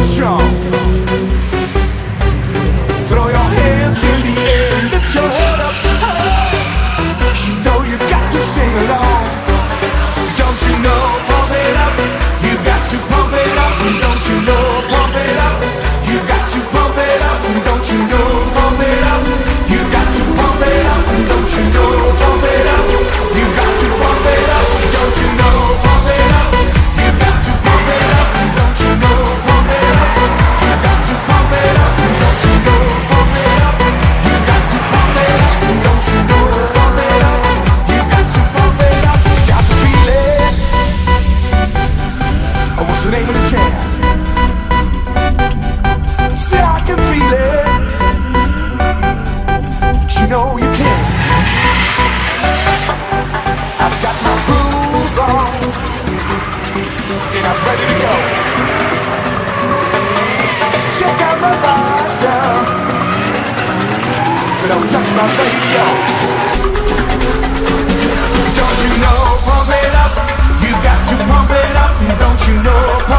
strong. Throw your hands in the air, lift your head up high. You know you got to sing along. Don't you know, pump it up. You got to pump it up. Don't you know, pump it up. You got to pump it up. Don't you know, pump it up. You got to pump it up. Don't you know, pump it up. You got to pump it up. Don't you know, pump it up. You got to pump it up. Don't you know, pump it up. You got to pump it up. Don't you know, pump it up. You got to pump it up. Don't you know, pump it up. You got to pump it up. Got the feeling. Oh, what's the name of the jam? Say I can feel it. You know you can. I've got my groove on, and I'm ready to go. Check out my rider, but don't touch my radio. Don't you know, pump it up. You got to pump it up. Don't you know, pump